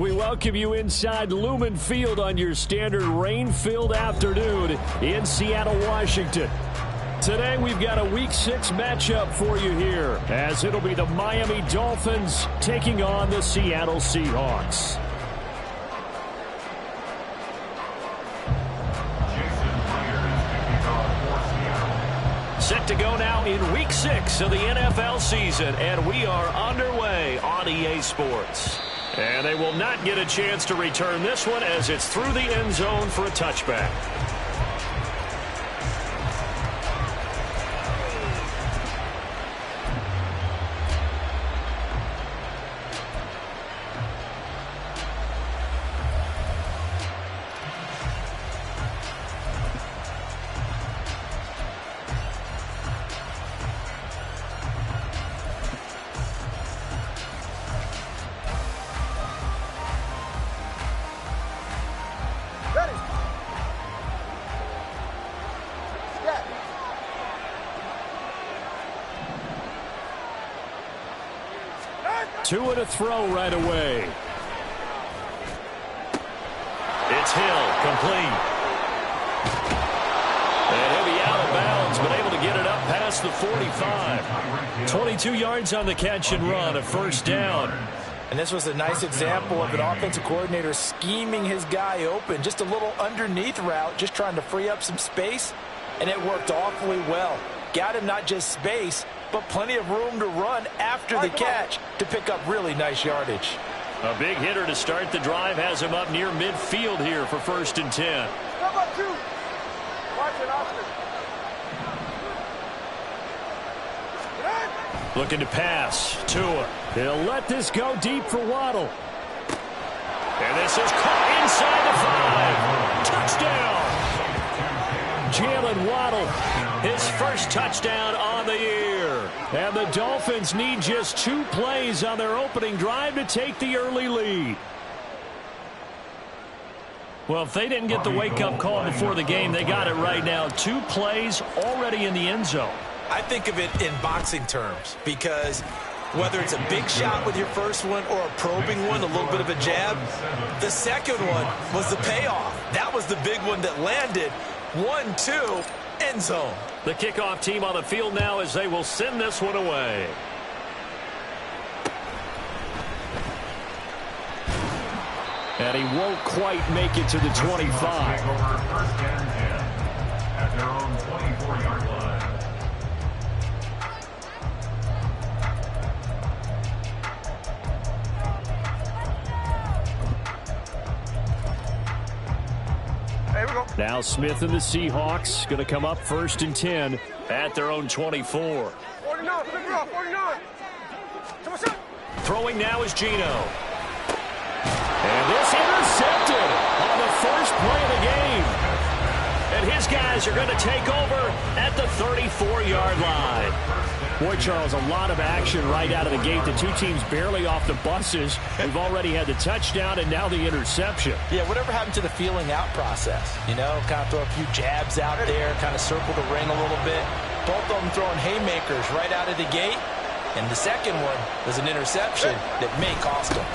we welcome you inside Lumen Field on your standard rain-filled afternoon in Seattle, Washington. Today we've got a Week 6 matchup for you here, as it'll be the Miami Dolphins taking on the Seattle Seahawks. Set to go now in Week 6 of the NFL season, and we are underway on EA Sports. And they will not get a chance to return this one as it's through the end zone for a touchback. Two and a throw right away. It's Hill, complete. And he'll be out of bounds, but able to get it up past the 45. 22 yards on the catch and run, a first down. And this was a nice example of an offensive coordinator scheming his guy open. Just a little underneath route, just trying to free up some space, and it worked awfully well. Got him not just space, but plenty of room to run after the catch to pick up really nice yardage. A big hitter to start the drive has him up near midfield here for 1st and 10. Looking to pass. Tua. He'll let this go deep for Waddle. And this is caught inside the 5. Touchdown. Jalen Waddle, his first touchdown on the year. And the Dolphins need just 2 plays on their opening drive to take the early lead. Well, if they didn't get the wake-up call before the game, they got it right now. 2 plays already in the end zone. I think of it in boxing terms, because whether it's a big shot with your first one or a probing one, a little bit of a jab, the second one was the payoff. That was the big one that landed. 1-2, end zone. The kickoff team on the field now as they will send this one away. And he won't quite make it to the 25. At their own 24-yard line. Now Smith and the Seahawks going to come up 1st and 10 at their own 24. 49. Throwing now is Geno. And this intercepted on the first play of the game. And his guys are going to take over at the 34-yard line. Boy, Charles, a lot of action right out of the gate. The 2 teams barely off the buses. We've already had the touchdown and now the interception. Yeah, whatever happened to the feeling out process? You know, kind of throw a few jabs out there, kind of circle the ring a little bit. Both of them throwing haymakers right out of the gate. And the second one was an interception that may cost them.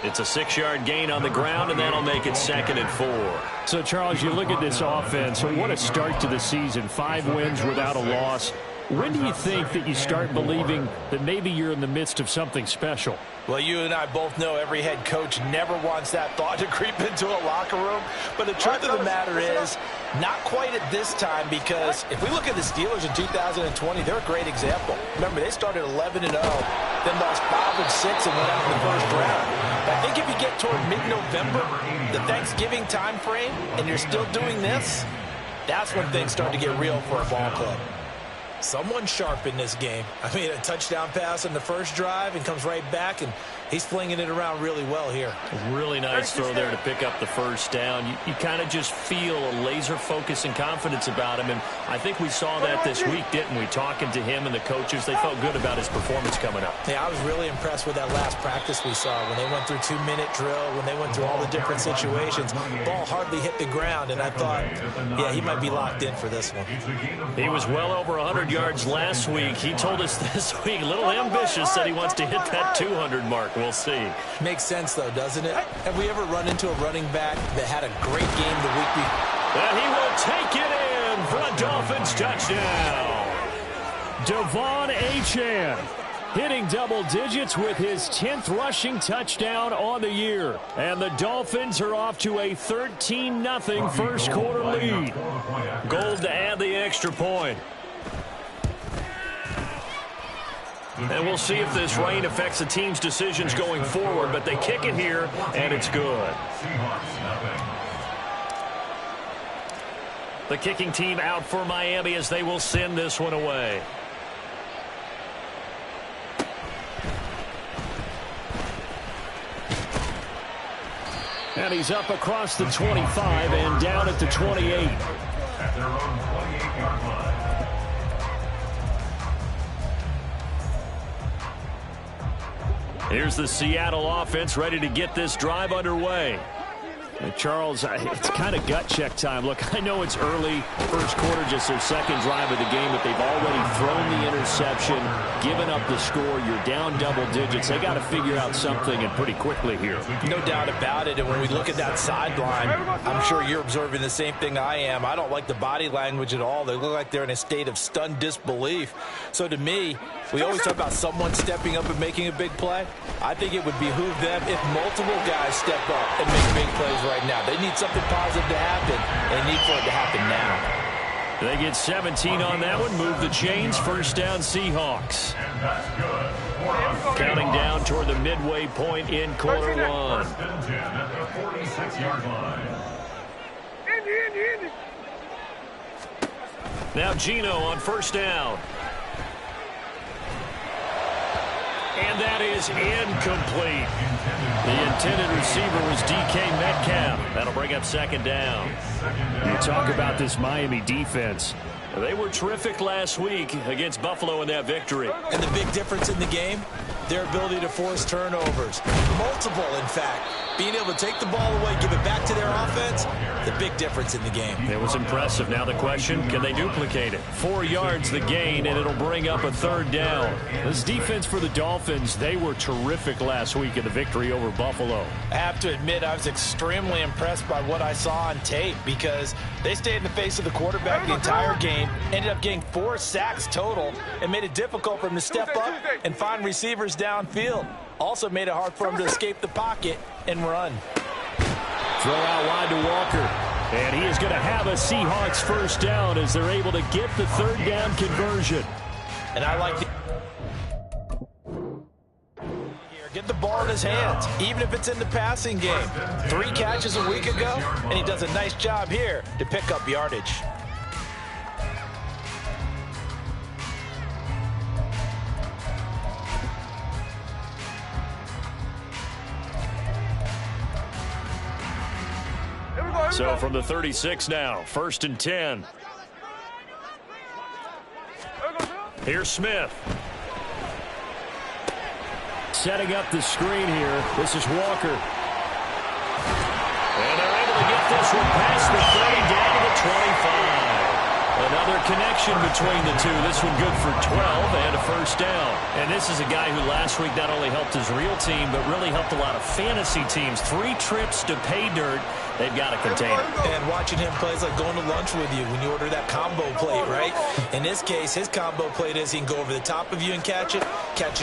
It's a 6-yard gain on the ground, and that'll make it 2nd and 4. So, Charles, you look at this offense, so what a start to the season. 5 wins without a loss. When do you think that you start believing that maybe you're in the midst of something special? Well, you and I both know every head coach never wants that thought to creep into a locker room. But the truth of the matter is, not quite at this time, because if we look at the Steelers in 2020, they're a great example. Remember, they started 11-0, then lost 5-6 and went out in the first round. But I think if you get toward mid-November, the Thanksgiving time frame, and you're still doing this, that's when things start to get real for a ball club. Someone sharp in this game. I mean, a touchdown pass in the first drive and comes right back, and he's flinging it around really well here. A really nice throw there to pick up the first down. You kind of just feel a laser focus and confidence about him, and I think we saw that this week, didn't we? Talking to him and the coaches, they felt good about his performance coming up. Yeah, I was really impressed with that last practice we saw when they went through 2-minute drill, when they went through all the different situations. Ball hardly hit the ground, and I thought, yeah, he might be locked in for this one. He was well over 100 100 yards last week. He told us this week, a little ambitious, said he wants to hit that 200 mark. We'll see. Makes sense, though, doesn't it? Have we ever run into a running back that had a great game the week before? And he will take it in for a Dolphins touchdown. Devon Achane hitting double digits with his 10th rushing touchdown on the year. And the Dolphins are off to a 13-0 first quarter lead. Gold to add the extra point. And we'll see if this rain affects the team's decisions going forward, but they kick it here, and it's good. The kicking team out for Miami as they will send this one away. And he's up across the 25 and down at the 28. At their own 28-yard line. Here's the Seattle offense ready to get this drive underway. And Charles, it's kind of gut check time. Look, I know it's early, first quarter, just their second drive of the game, but they've already thrown the interception, given up the score. You're down double digits. They got to figure out something, and pretty quickly here. No doubt about it. And when we look at that sideline, I'm sure you're observing the same thing I am. I don't like the body language at all. They look like they're in a state of stunned disbelief. So to me, we always talk about someone stepping up and making a big play. I think it would behoove them if multiple guys step up and make big plays right now. They need something positive to happen. They need for it to happen now. They get 17 on that one. Move the chains. First down, Seahawks. And that's good. Counting down toward the midway point in quarter one. First and 10 at the 46-yard line. Now Geno on first down. And that is incomplete. The intended receiver was DK Metcalf. That'll bring up second down. You talk about this Miami defense. They were terrific last week against Buffalo in that victory. And the big difference in the game, their ability to force turnovers. Multiple, in fact. Being able to take the ball away, give it back to their offense, the big difference in the game. It was impressive. Now the question, can they duplicate it? 4 yards the gain, and it'll bring up a third down. This defense for the Dolphins, they were terrific last week in the victory over Buffalo. I have to admit, I was extremely impressed by what I saw on tape because they stayed in the face of the quarterback the entire game, ended up getting 4 sacks total, and made it difficult for him to step up and find receivers downfield. Also made it hard for him to escape the pocket and run. Throw out wide to Walker. And he is going to have a Seahawks first down as they're able to get the third down conversion. And I like get the ball in his hands, even if it's in the passing game. 3 catches a week ago, and he does a nice job here to pick up yardage. So from the 36 now, first and 10. Here's Smith. Setting up the screen here. This is Walker. And they're able to get this one past the 30 down to the 25. Another connection between the two. This one good for 12 and a first down. And this is a guy who last week not only helped his real team, but really helped a lot of fantasy teams. 3 trips to pay dirt. They've got to contain it. And watching him play is like going to lunch with you when you order that combo plate, right? In this case, his combo plate is he can go over the top of you and catch it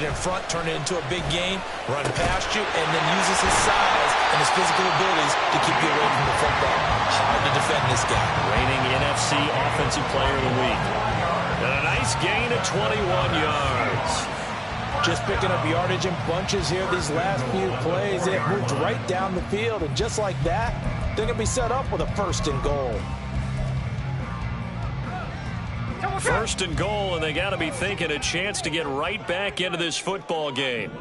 in front, turn it into a big gain, run past you, and then uses his size and his physical abilities to keep you away from the football. Hard to defend this guy. Reigning NFC Offensive Player of the Week. And a nice gain of 21 yards. Just picking up yardage in bunches here these last few plays. They have moved right down the field, and just like that, they're going to be set up with a first and goal. First and goal, and they got to be thinking a chance to get right back into this football game.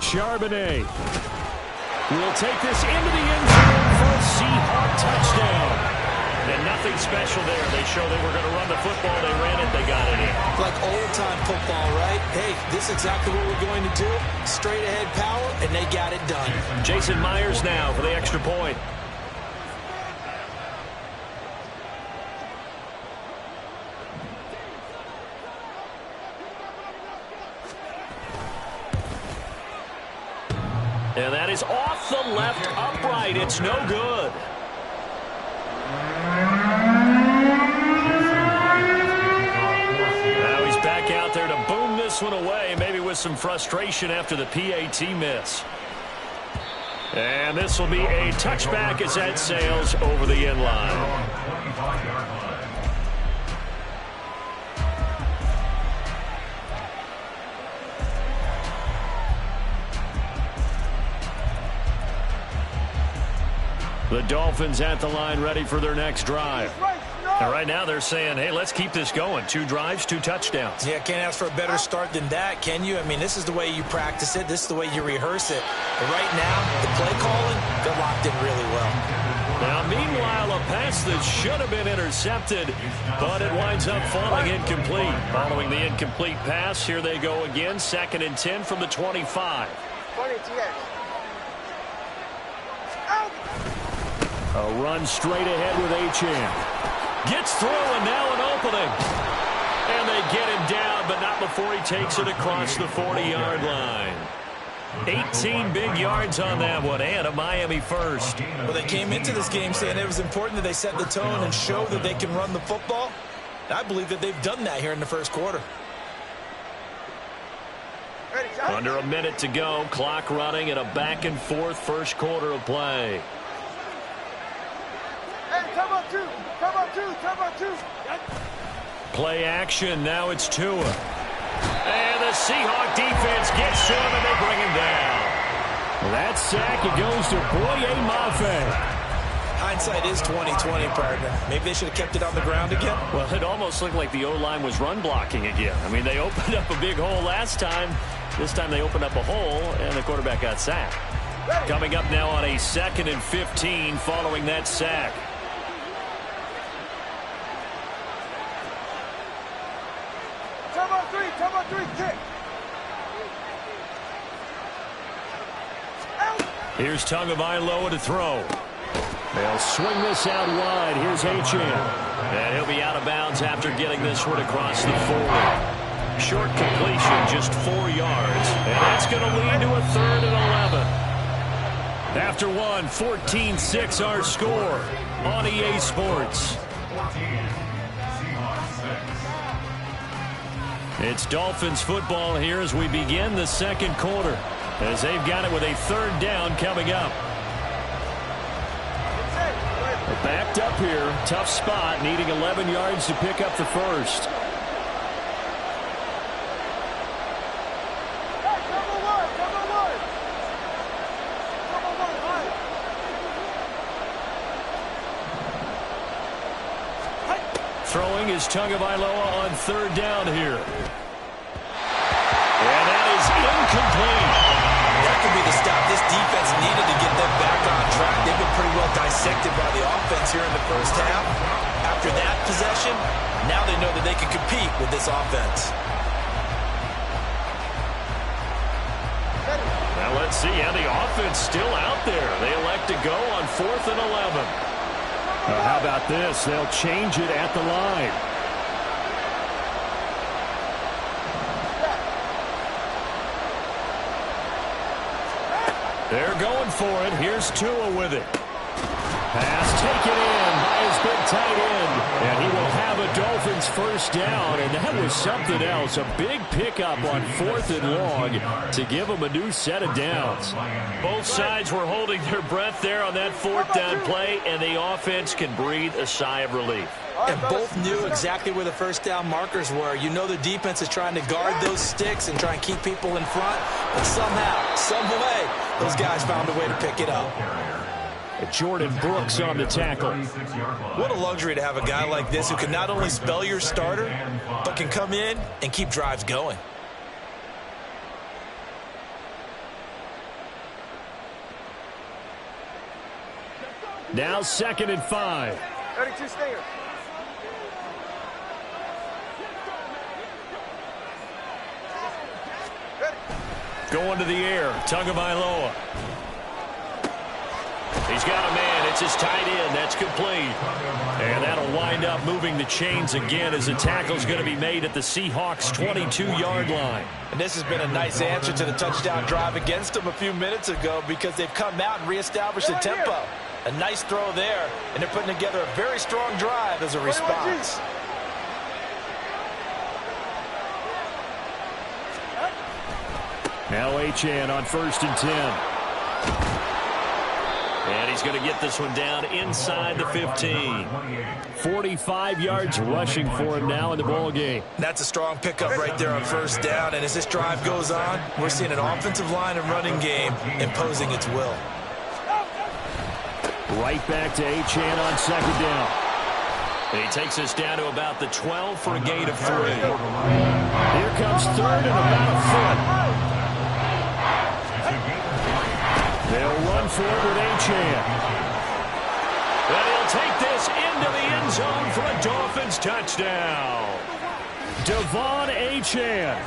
Charbonnet will take this into the end zone for a Seahawk touchdown. And nothing special there. They show they were going to run the football. They ran it. They got it in. Like old-time football, right? Hey, this is exactly what we're going to do. Straight-ahead power, and they got it done. Jason Myers now for the extra point. And that is off the left upright. It's no good. Now he's back out there to boom this one away, maybe with some frustration after the PAT miss. And this will be a touchback as that sails over the end line. The Dolphins at the line ready for their next drive. And right now they're saying, hey, let's keep this going. 2 drives, 2 touchdowns. Yeah, can't ask for a better start than that, can you? I mean, this is the way you practice it. This is the way you rehearse it. But right now, the play calling, they're locked in really well. Now, meanwhile, a pass that should have been intercepted, but it winds up falling incomplete. Following the incomplete pass, here they go again. 2nd and 10 from the 25. A run straight ahead with Achane. Gets through and now an opening. And they get him down, but not before he takes it across the 40-yard line. 18 big yards on that one, and a Miami first. Well, they came into this game saying it was important that they set the tone and show that they can run the football. I believe that they've done that here in the first quarter. Under a minute to go, clock running, and a back-and-forth first quarter of play. Play action, now it's Tua. And the Seahawk defense gets to him, and they bring him down. That sack, it goes to Boye Mafe. Hindsight is 20/20, partner. Maybe they should have kept it on the ground again. Well, it almost looked like the O-line was run blocking again. I mean, they opened up a big hole last time. This time they opened up a hole, and the quarterback got sacked. Coming up now on a 2nd and 15 following that sack. Here's Tagovailoa to throw. They'll swing this out wide. Here's Achane. And he'll be out of bounds after getting this one across the 40. Short completion, just 4 yards. And that's going to lead to a 3rd and 11. After one, 14-6 our score on EA Sports. It's Dolphins football here as we begin the second quarter, as they've got it with a 3rd down coming up. They're backed up here, tough spot, needing 11 yards to pick up the first. Throwing is Tagovailoa on 3rd down here. And that is incomplete. That could be the stop this defense needed to get them back on track. They've been pretty well dissected by the offense here in the first half. After that possession, now they know that they can compete with this offense. Now let's see how the offense still out there. They elect to go on 4th and 11. How about this? They'll change it at the line. They're going for it. Here's Tua with it. Pass taken in by his big tight end. And he will have a Dolphins first down. And that was something else. A big pickup on 4th and long to give them a new set of downs. Both sides were holding their breath there on that 4th down play. And the offense can breathe a sigh of relief. And both knew exactly where the first down markers were. You know the defense is trying to guard those sticks and try and keep people in front. But somehow, some way, those guys found a way to pick it up. Jordan Brooks on the tackle. What a luxury to have a guy like this who can not only spell your starter, but can come in and keep drives going. Now 2nd and 5. 32 stayers. Going to the air, Tagovailoa. He's got a man. Gets his tight end. That's complete. And that'll wind up moving the chains again as the tackle's going to be made at the Seahawks' 22-yard line. And this has been a nice answer to the touchdown drive against them a few minutes ago because they've come out and reestablished the tempo. A nice throw there, and they're putting together a very strong drive as a response. Now Achane on 1st and 10. And he's going to get this one down inside the 15. 45 yards rushing for him now in the ball game. That's a strong pickup right there on 1st down. And as this drive goes on, we're seeing an offensive line and running game imposing its will. Right back to Achane on 2nd down. And he takes us down to about the 12 for a gain of 3. Here comes 3rd and about a foot. They'll run for it with Achane. And he'll take this into the end zone for a Dolphins touchdown. Devon Achane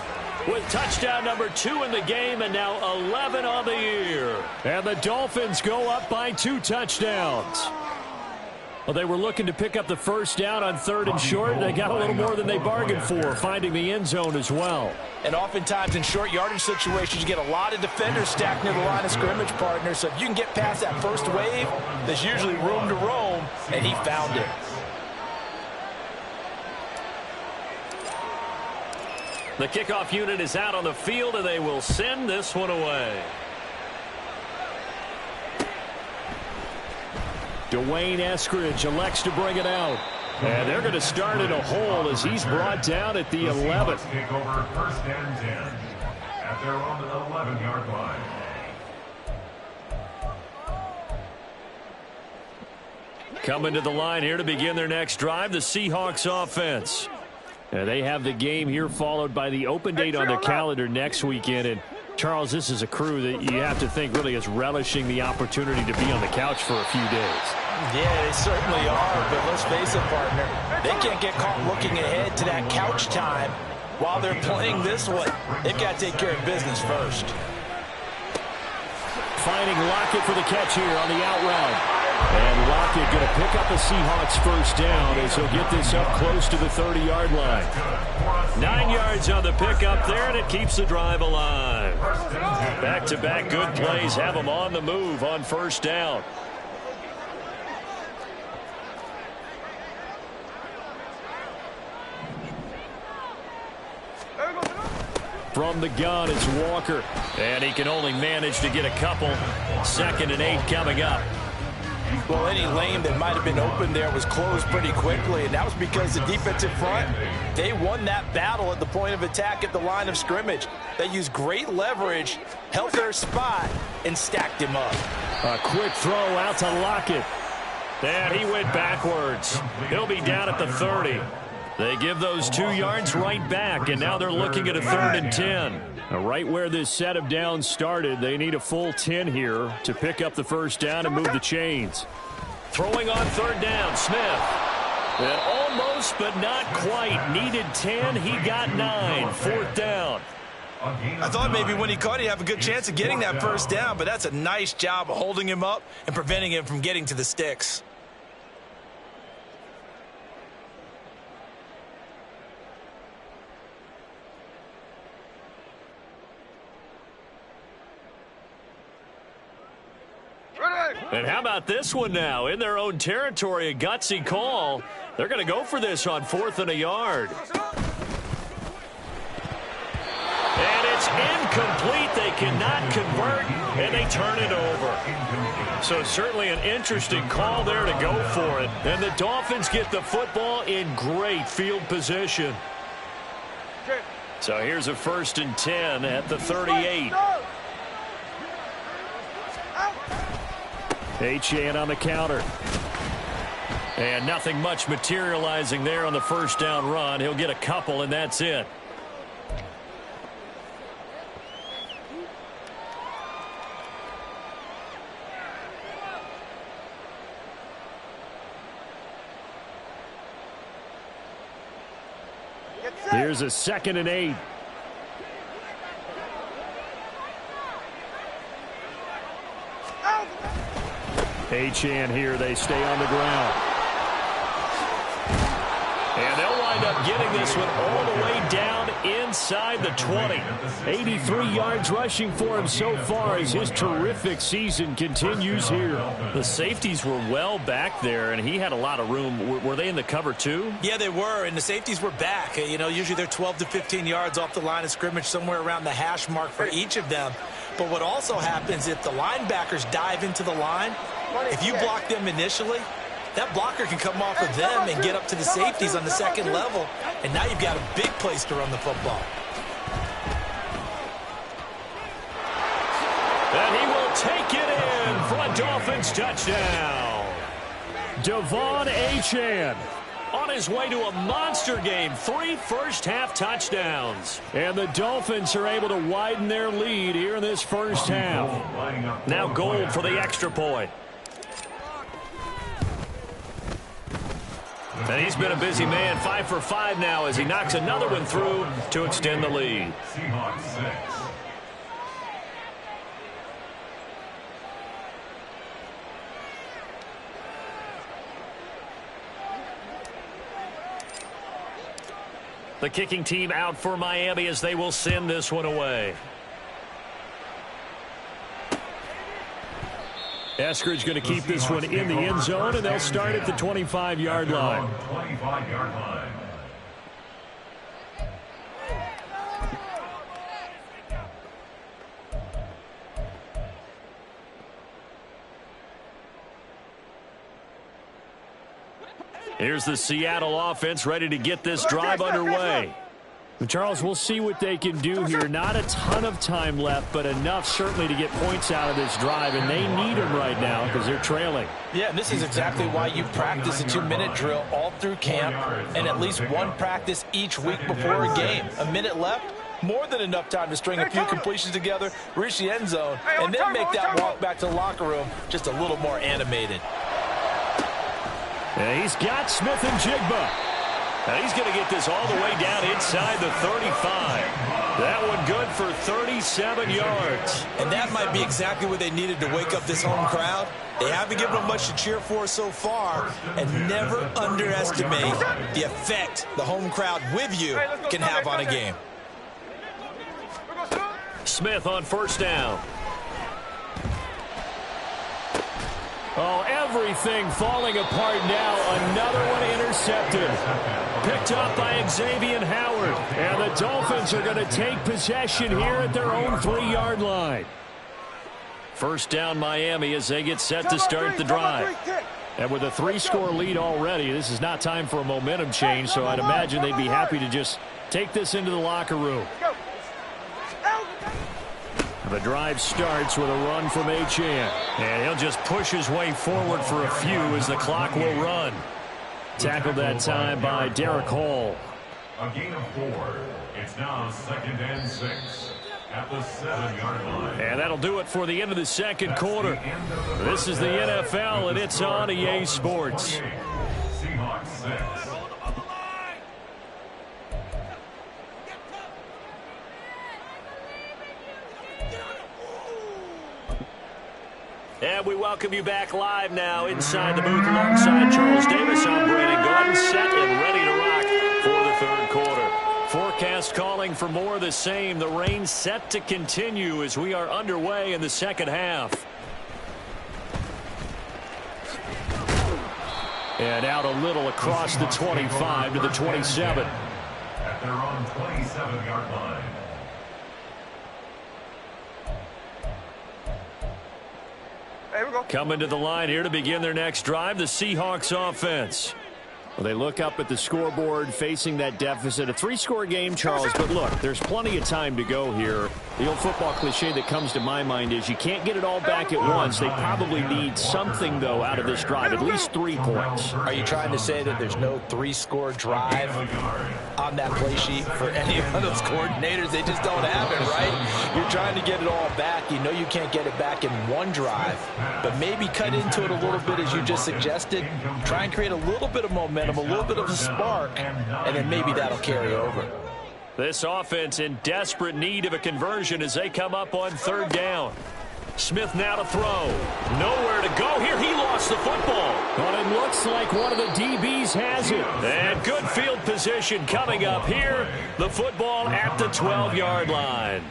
with touchdown number 2 in the game and now 11 on the year. And the Dolphins go up by 2 touchdowns. Well, they were looking to pick up the 1st down on 3rd and short. They got a little more than they bargained for, finding the end zone as well. And oftentimes in short yardage situations, you get a lot of defenders stacked near the line of scrimmage, partner. So if you can get past that first wave, there's usually room to roam, and he found it. The kickoff unit is out on the field, and they will send this one away. Dwayne Eskridge elects to bring it out. And they're going to start in a hole as he's brought down at the 11. Take over 1st and 10 at their own 11-yard line. Coming to the line here to begin their next drive, the Seahawks offense. And they have the game here followed by the open date on their calendar next weekend. And Charles, this is a crew that you have to think really is relishing the opportunity to be on the couch for a few days. Yeah, they certainly are, but let's face it, partner. They can't get caught looking ahead to that couch time while they're playing this one. They've got to take care of business first. Finding Lockett for the catch here on the out route. And Lockett going to pick up a Seahawks 1st down as he'll get this up close to the 30-yard line. 9 yards on the pickup there, and it keeps the drive alive. Back-to-back good plays have them on the move on 1st down. From the gun, it's Walker. And he can only manage to get a couple. 2nd and 8 coming up. Well, any lane that might have been open there was closed pretty quickly, and that was because the defensive front, they won that battle at the point of attack at the line of scrimmage. They used great leverage, held their spot, and stacked him up. A quick throw out to Lockett. And he went backwards. He'll be down at the 30. They give those 2 yards right back, and now they're looking at a 3rd and 10. Now, right where this set of downs started, they need a full 10 here to pick up the 1st down and move the chains. Throwing on 3rd down, Smith. And almost, but not quite. Needed 10, he got 9. 4th down. I thought maybe when he caught, he'd have a good chance of getting that 1st down, but that's a nice job of holding him up and preventing him from getting to the sticks. And how about this one now? In their own territory, a gutsy call. They're going to go for this on 4th and a yard. And it's incomplete. They cannot convert, and they turn it over. So certainly an interesting call there to go for it. And the Dolphins get the football in great field position. So here's a 1st and 10 at the 38. Achane on the counter. And nothing much materializing there on the 1st down run. He'll get a couple, and that's it. Here's a 2nd and 8. Achane here. They stay on the ground. And they'll wind up getting this one all the way down inside the 20. 83 yards rushing for him so far as his terrific season continues here. The safeties were well back there, and he had a lot of room. Were they in the cover too? Yeah, they were, and the safeties were back. You know, usually they're 12 to 15 yards off the line of scrimmage, somewhere around the hash mark for each of them. But what also happens if the linebackers dive into the line, if you block them initially, that blocker can come off of them and get up to the safeties on the second level, and now you've got a big place to run the football. And he will take it in for a Dolphins touchdown. Devon Achane on his way to a monster game. 3 first-half touchdowns. And the Dolphins are able to widen their lead here in this first half. Now Gold for the extra point. And he's been a busy man, 5 for 5 now as he knocks another one through to extend the lead. Seahawks 6. The kicking team out for Miami as they will send this one away. Eskridge going to keep this one in the end zone, and they'll start at the 25-yard line. 25-yard line. Here's the Seattle offense ready to get this drive underway. Charles, we'll see what they can do here. Not a ton of time left, but enough certainly to get points out of this drive, and they need them right now because they're trailing. Yeah, and this is exactly why you practice a 2-minute drill all through camp and at least one practice each week before a game. A minute left, more than enough time to string a few completions together, reach the end zone, and then make that walk back to the locker room just a little more animated. And he's got Smith and Jigba. And he's going to get this all the way down inside the 35. That one good for 37 yards. And that might be exactly what they needed to wake up this home crowd. They haven't given them much to cheer for so far. And never underestimate the effect the home crowd with you can have on a game. Smith on first down. Oh, everything falling apart now. Another one intercepted. Picked up by Xavier Howard. And the Dolphins are going to take possession here at their own 3-yard line. First down Miami as they get set to start the drive. And with a 3-score lead already, this is not time for a momentum change, so I'd imagine they'd be happy to just take this into the locker room. The drive starts with a run from Achane. And he'll just push his way forward for a few as the clock will run. Tackled that time by Derek Hall. A gain of 4. It's now 2nd and 6 at the 7-yard line. And that'll do it for the end of the second quarter. This is the NFL, and it's on EA Sports. Seahawks 6. And we welcome you back live now inside the booth alongside Charles Davis. I'm Brandon Gordon, set and ready to rock for the third quarter. Forecast calling for more of the same. The rain set to continue as we are underway in the second half. And out a little across the 25 to the 27. At their own 27-yard line. Coming to the line here to begin their next drive, the Seahawks offense. Well, they look up at the scoreboard facing that deficit. A 3-score game, Charles, but look, there's plenty of time to go here. The old football cliche that comes to my mind is you can't get it all back at once. They probably need something, though, out of this drive, at least 3 points. Are you trying to say that there's no 3-score drive on that play sheet for any of those coordinators? They just don't have it, right? You're trying to get it all back. You know you can't get it back in one drive, but maybe cut into it a little bit as you just suggested. Try and create a little bit of momentum, a little bit of a spark, and then maybe that'll carry over. This offense in desperate need of a conversion as they come up on third down. Smith now to throw. Nowhere to go here. He lost the football. But it looks like one of the DBs has it. And good field position coming up here. The football at the 12-yard line.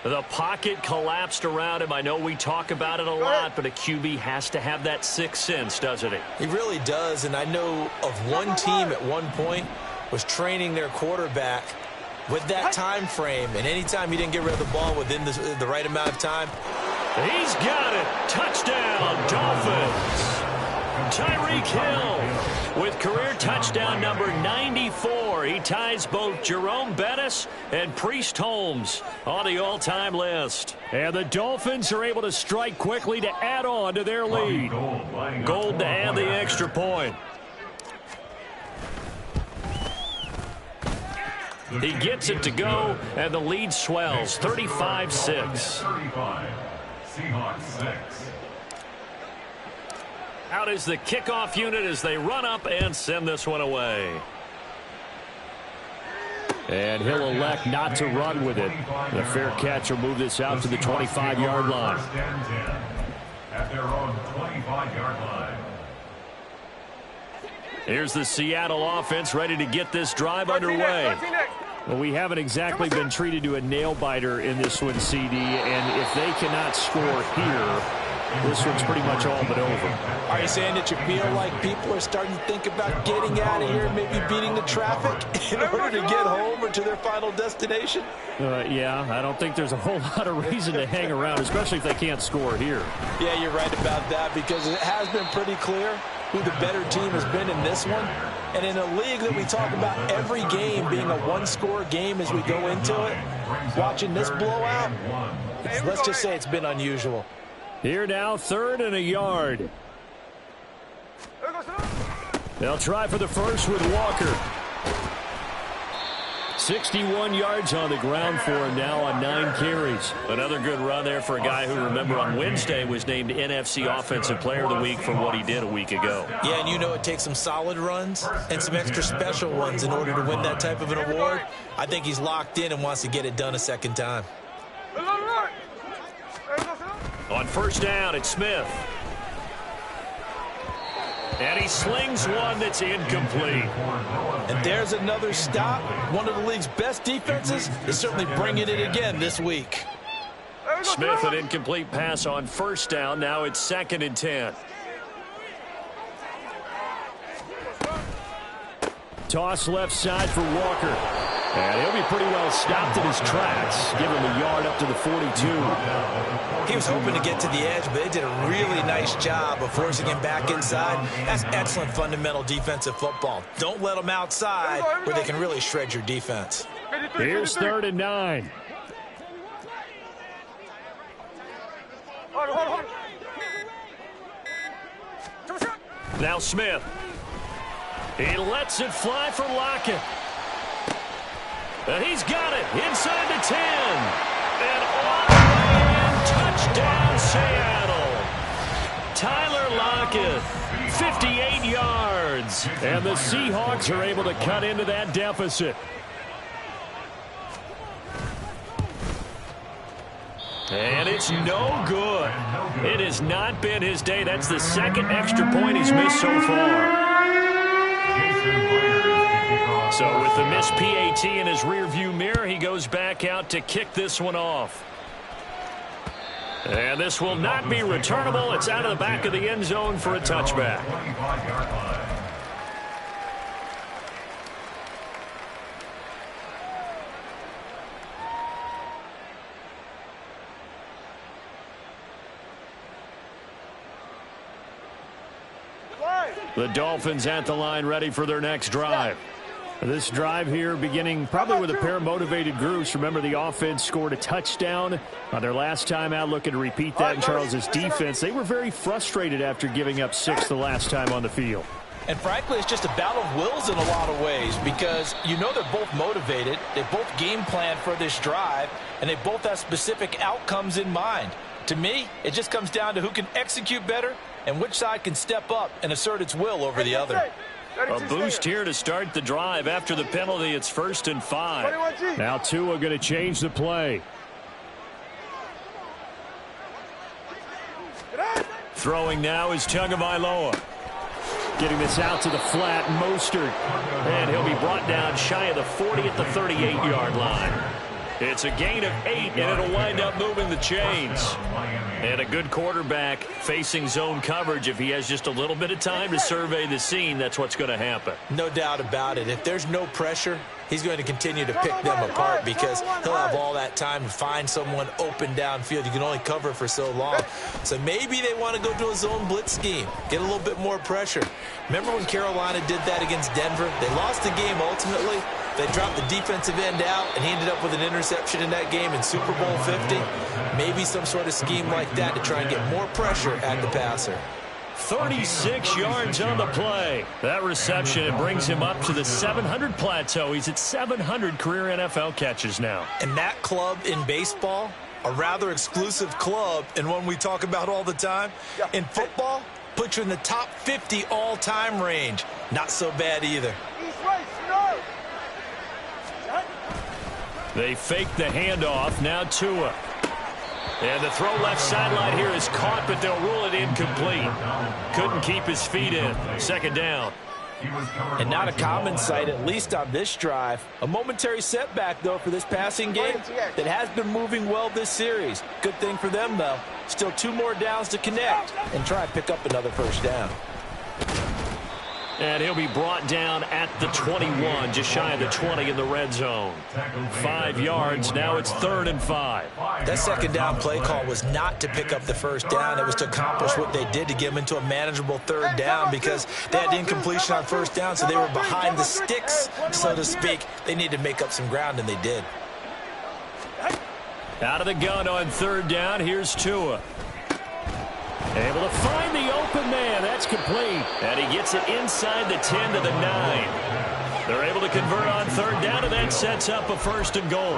The pocket collapsed around him. I know we talk about it a lot, but a QB has to have that sixth sense, doesn't he? He really does, and I know of one team at one point was training their quarterback with that time frame, and anytime he didn't get rid of the ball within the right amount of time. He's got it. Touchdown, Dolphins. Tyreek Hill with career touchdown number 94. He ties both Jerome Bettis and Priest Holmes on the all-time list. And the Dolphins are able to strike quickly to add on to their lead. Gold to add the extra point. He gets it to go, and the lead swells, 35-6. 35. Seahawks 6. Out is the kickoff unit as they run up and send this one away. And he'll elect not to run with it. The fair catch will move this out to the 25-yard line. At their own 25-yard line. Here's the Seattle offense ready to get this drive underway. Well, we haven't exactly been treated to a nail-biter in this one, CD, and if they cannot score here, this one's pretty much all but over. Are you saying that you feel like people are starting to think about getting out of here, maybe beating the traffic in order to get home or to their final destination? Yeah, I don't think there's a whole lot of reason to hang around, especially if they can't score here. Yeah, you're right about that, because it has been pretty clear who the better team has been in this one. And in a league that we talk about every game being a one-score game as we go into it, watching this blowout, let's just say it's been unusual. Here now, 3rd and a yard. They'll try for the first with Walker. 61 yards on the ground for him now on 9 carries. Another good run there for a guy who, remember, on Wednesday was named NFC Offensive Player of the Week for what he did a week ago. Yeah, and you know it takes some solid runs and some extra special ones in order to win that type of an award. I think he's locked in and wants to get it done a second time. On first down, it's Smith. And he slings one that's incomplete. And there's another stop. One of the league's best defenses is certainly bringing it again this week. Smith, an incomplete pass on first down. Now it's 2nd and 10. Toss left side for Walker. And he'll be pretty well stopped in his tracks. Give him a yard up to the 42. He was hoping to get to the edge, but they did a really nice job of forcing him back inside. That's excellent fundamental defensive football. Don't let them outside where they can really shred your defense. Here's 3rd and 9. Now Smith. He lets it fly for Lockett. And he's got it inside the 10. And all the way in, touchdown Seattle. Tyler Lockett, 58 yards. And the Seahawks are able to cut into that deficit. And it's no good. It has not been his day. That's the 2nd extra point he's missed so far. So with the missed PAT in his rearview mirror, he goes back out to kick this one off. And this will not be returnable. It's out of the back of the end zone for a touchback. The Dolphins at the line ready for their next drive. This drive here beginning probably with a pair of motivated groups. Remember, the offense scored a touchdown on their last time out, looking to repeat that in Charles's defense. They were very frustrated after giving up 6 the last time on the field. And frankly, it's just a battle of wills in a lot of ways, because you know they're both motivated. They both game plan for this drive, and they both have specific outcomes in mind. To me, it just comes down to who can execute better and which side can step up and assert its will over the other. A boost here to start the drive. After the penalty, it's 1st and 5. Now Tua going to change the play. Throwing now is Tagovailoa. Getting this out to the flat, Mostert. And he'll be brought down shy of the 40 at the 38-yard line. It's a gain of 8, and it'll wind up moving the chains. And a good quarterback facing zone coverage. If he has just a little bit of time to survey the scene, that's what's going to happen. No doubt about it. If there's no pressure, he's going to continue to pick them apart because he'll have all that time to find someone open downfield. You can only cover for so long. So maybe they want to go to a zone blitz scheme, get a little bit more pressure. Remember when Carolina did that against Denver? They lost the game ultimately. They dropped the defensive end out, and he ended up with an interception in that game in Super Bowl 50. Maybe some sort of scheme like that to try and get more pressure at the passer. 36 yards on the play. That reception, it brings him up to the 700 plateau. He's at 700 career NFL catches now. And that club in baseball, a rather exclusive club, and one we talk about all the time. In football, puts you in the top 50 all-time range. Not so bad either. They fake the handoff. Now Tua. And the throw left sideline here is caught, but they'll rule it incomplete. Couldn't keep his feet in. Second down. And not a common sight, at least on this drive. A momentary setback, though, for this passing game that has been moving well this series. Good thing for them, though. Still 2 more downs to connect and try and pick up another first down. And he'll be brought down at the 21, just shy of the 20 in the red zone. 5 yards. Now it's 3rd and 5. That second down play call was not to pick up the first down. It was to accomplish what they did to get them into a manageable 3rd down because they had incompletion on first down, so they were behind the sticks, so to speak. They needed to make up some ground, and they did. Out of the gun on 3rd down. Here's Tua. Able to find the open man. That's complete. And he gets it inside the 10 to the 9. They're able to convert on 3rd down, and that sets up a 1st and goal.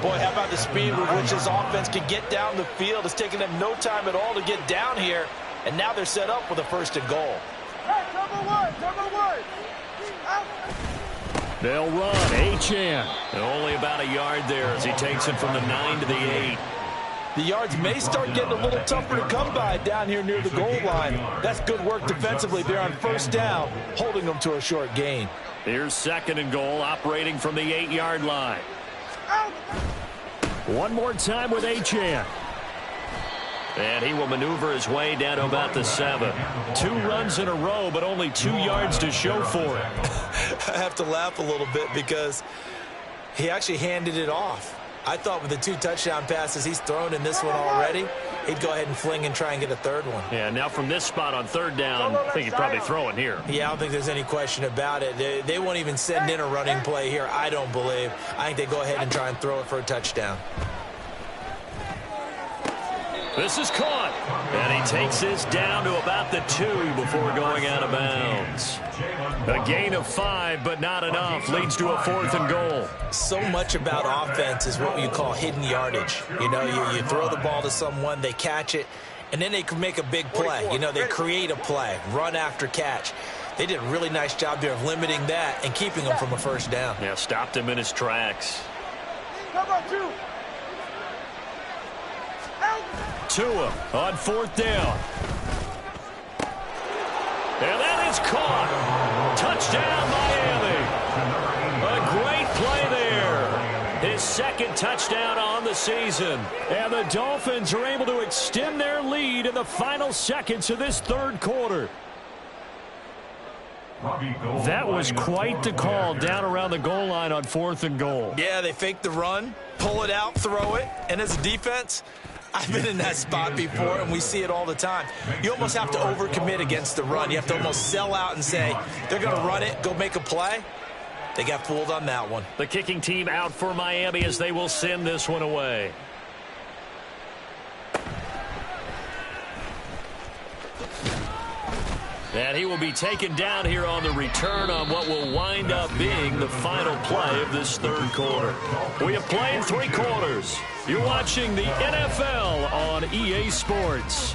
Boy, how about the speed with which this offense can get down the field? It's taken them no time at all to get down here, and now they're set up with a 1st and goal. Number one. They'll run. Achane. And only about a yard there as he takes it from the 9 to the 8. The yards may start getting a little tougher to come by down here near the goal line. That's good work defensively there on 1st down, holding them to a short gain. Here's 2nd and goal, operating from the 8-yard line. One more time with Achane. And he will maneuver his way down to about the 7. 2 runs in a row, but only 2 yards to show for it. I have to laugh a little bit because he actually handed it off. I thought with the 2 touchdown passes he's thrown in this one already, he'd go ahead and fling and try and get a 3rd one. Yeah, now from this spot on 3rd down, I think he'd probably throw it here. Yeah, I don't think there's any question about it. They won't even send in a running play here, I don't believe. I think they go ahead and try and throw it for a touchdown. This is caught. And he takes this down to about the 2 before going out of bounds. A gain of 5, but not enough. Leads to a 4th and goal. So much about offense is what you call hidden yardage. You know, you throw the ball to someone, they catch it, and then they can make a big play. You know, they create a play, run after catch. They did a really nice job there of limiting that and keeping him from a 1st down. Yeah, stopped him in his tracks. Tua on 4th down. And that is caught. Touchdown, Miami. A great play there. His 2nd touchdown on the season. And the Dolphins are able to extend their lead in the final seconds of this 3rd quarter. That was quite the call down around the goal line on 4th and goal. Yeah, they fake the run, pull it out, throw it, and as a defense, I've been in that spot before, and we see it all the time. You almost have to overcommit against the run. You have to almost sell out and say, they're going to run it, go make a play. They got fooled on that one. The kicking team out for Miami as they will send this one away. And he will be taken down here on the return on what will wind up being the final play of this 3rd quarter. We have played 3 quarters. You're watching the NFL on EA Sports.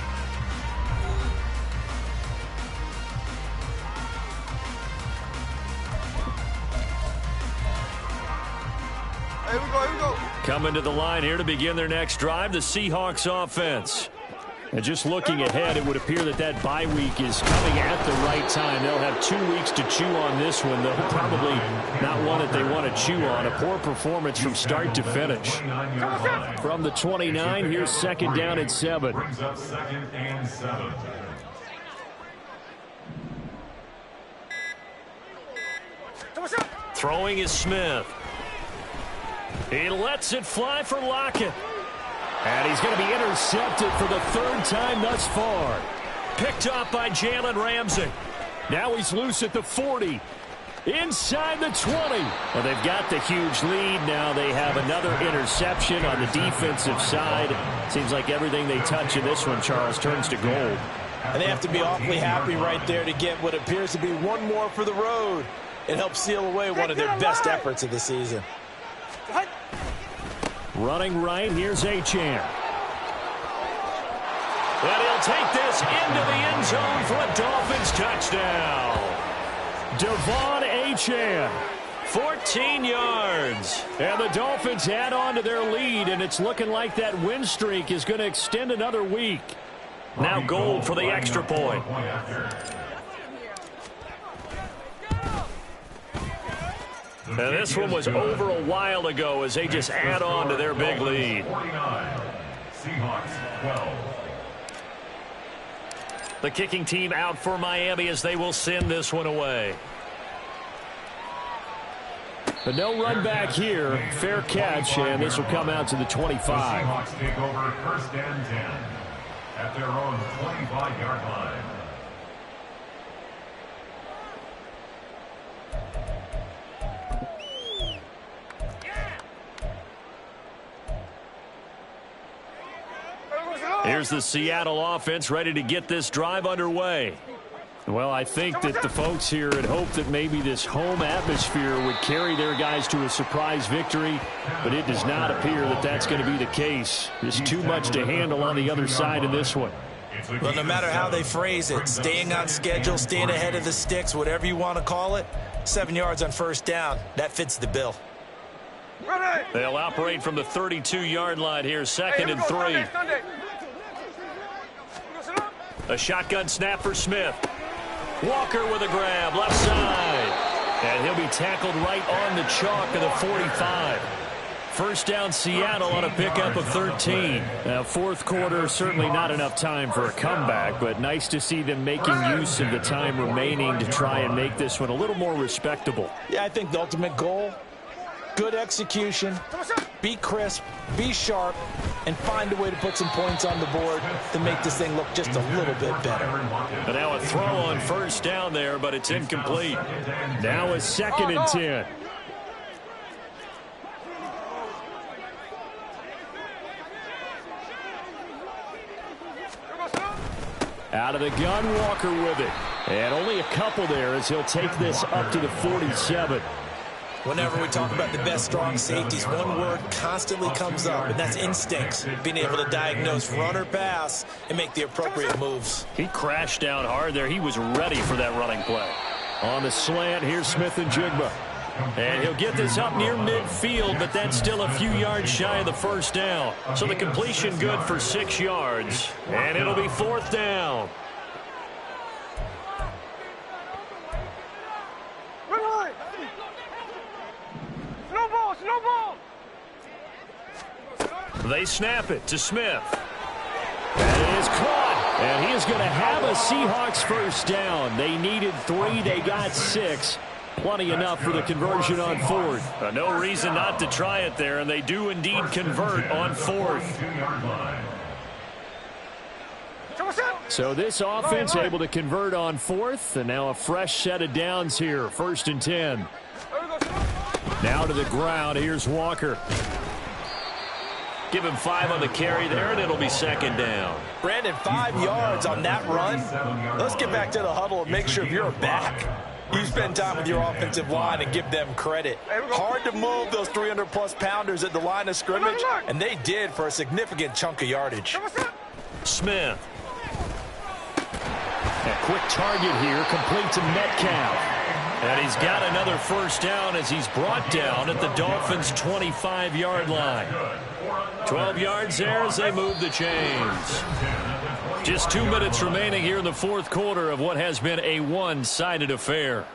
Here we go. Coming to the line here to begin their next drive, the Seahawks offense. And just looking ahead, it would appear that bye week is coming at the right time. They'll have 2 weeks to chew on this one. They'll probably not one that they want to chew on. A poor performance from start to finish. From the 29, here's second down and 7. Brings up second and 7. Throwing is Smith. He lets it fly for Lockett. And he's going to be intercepted for the 3rd time thus far. Picked up by Jalen Ramsey. Now he's loose at the 40. Inside the 20. Well, they've got the huge lead. Now they have another interception on the defensive side. Seems like everything they touch in this one, Charles, turns to gold. And they have to be awfully happy right there to get what appears to be one more for the road. It helps seal away one of their best efforts of the season. Running right, here's Achane. And he'll take this into the end zone for a Dolphins touchdown. Devon Achane, 14 yards. And the Dolphins add on to their lead, and it's looking like that win streak is going to extend another week. Now gold for the extra point. And this one was over a while ago as they just add on to their big lead. Seahawks 12. The kicking team out for Miami as they will send this one away. But no run back here. Fair catch, and this will come out to the 25. The Seahawks take over first and 10 at their own 25-yard line. Here's the Seattle offense ready to get this drive underway. Well, I think that the folks here had hoped that maybe this home atmosphere would carry their guys to a surprise victory, but it does not appear that that's going to be the case. There's too much to handle on the other side in this one. Well, no matter how they phrase it, staying on schedule, staying ahead of the sticks, whatever you want to call it, 7 yards on first down, that fits the bill. They'll operate from the 32-yard line here, second and 3. A shotgun snap for Smith. Walker with a grab, left side. And he'll be tackled right on the chalk of the 45. First down Seattle on a pickup of 13. Now, fourth quarter, certainly not enough time for a comeback, but nice to see them making use of the time remaining to try and make this one a little more respectable. Yeah, I think the ultimate goal, good execution, be crisp, be sharp, and find a way to put some points on the board to make this thing look just a little bit better. But now a throw on first down there, but it's incomplete. Now a second and 10. Out of the gun, Walker with it. And only a couple there as he'll take this up to the 47. Whenever we talk about the best strong safeties, one word constantly comes up, and that's instincts. Being able to diagnose run or pass and make the appropriate moves. He crashed down hard there. He was ready for that running play. On the slant, here's Smith and Jigba. And he'll get this up near midfield, but that's still a few yards shy of the first down. So the completion good for 6 yards. And it'll be fourth down. They snap it to Smith. And it is caught. And he is going to have a Seahawks first down. They needed 3. They got 6. Plenty enough for the conversion on fourth. No reason not to try it there, and they do indeed convert on fourth. So this offense able to convert on fourth, and now a fresh set of downs here. First and 10. Now to the ground. Here's Walker. Give him 5 on the carry there, and it'll be second down. Brandon, 5 yards on that run. Let's get back to the huddle and make sure you're back. You spend time with your offensive line and give them credit. Hard to move those 300-plus pounders at the line of scrimmage, and they did for a significant chunk of yardage. Smith. A quick target here, complete to Metcalf. And he's got another first down as he's brought down at the Dolphins' 25-yard line. 12 yards there as they move the chains. Just 2 minutes remaining here in the fourth quarter of what has been a one-sided affair.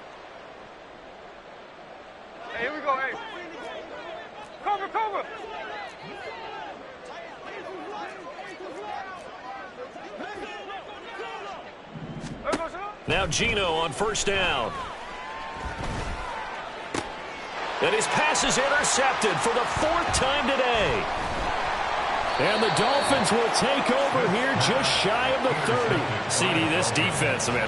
Hey, here we go, hey. Cover, cover. Now Gino on first down. And his pass is intercepted for the fourth time today. And the Dolphins will take over here just shy of the 30. CD, this defense, man,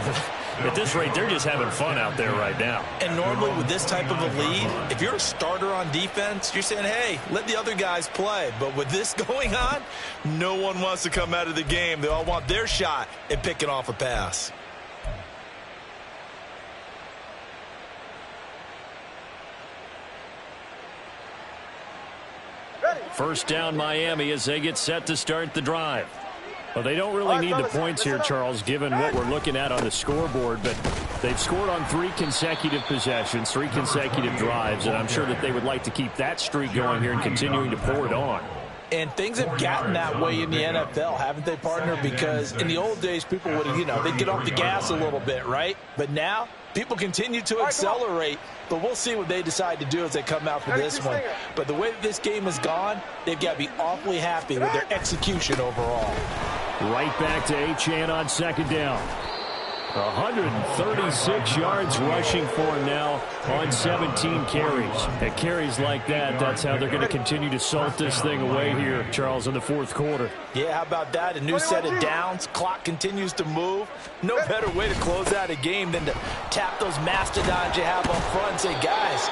at this rate, they're just having fun out there right now. And normally with this type of a lead, if you're a starter on defense, you're saying, hey, let the other guys play. But with this going on, no one wants to come out of the game. They all want their shot at picking off a pass. First down Miami as they get set to start the drive. Well, they don't really need the points here, Charles, given what we're looking at on the scoreboard, but they've scored on 3 consecutive possessions, 3 consecutive drives, and I'm sure that they would like to keep that streak going here and continuing to pour it on. And things have gotten that way in the NFL, haven't they, partner? Because in the old days, people would, they'd get off the gas a little bit, right? But now, people continue to accelerate, but we'll see what they decide to do as they come out for this one. But the way that this game has gone, they've got to be awfully happy with their execution overall. Right back to Achane on second down. 136 yards rushing for him now on 17 carries. At carries like that, that's how they're going to continue to salt this thing away here, Charles, in the fourth quarter. Yeah, how about that? A new set of downs. Clock continues to move. No better way to close out a game than to tap those mastodons you have up front and say, guys,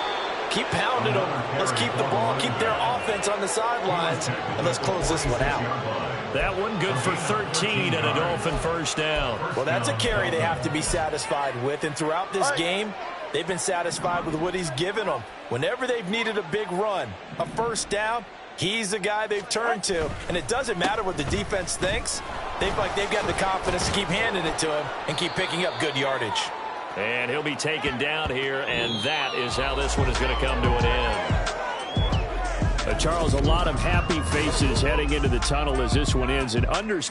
keep pounding them. Let's keep the ball, keep their offense on the sidelines, and let's close this one out. That one good for 13 and a Dolphin first down. Well, that's a carry they have to be satisfied with, and throughout this game, they've been satisfied with what he's given them. Whenever they've needed a big run, a first down, he's the guy they've turned to, and it doesn't matter what the defense thinks. They've got the confidence to keep handing it to him and keep picking up good yardage. And he'll be taken down here, and that is how this one is going to come to an end. Charles, a lot of happy faces heading into the tunnel as this one ends. And understand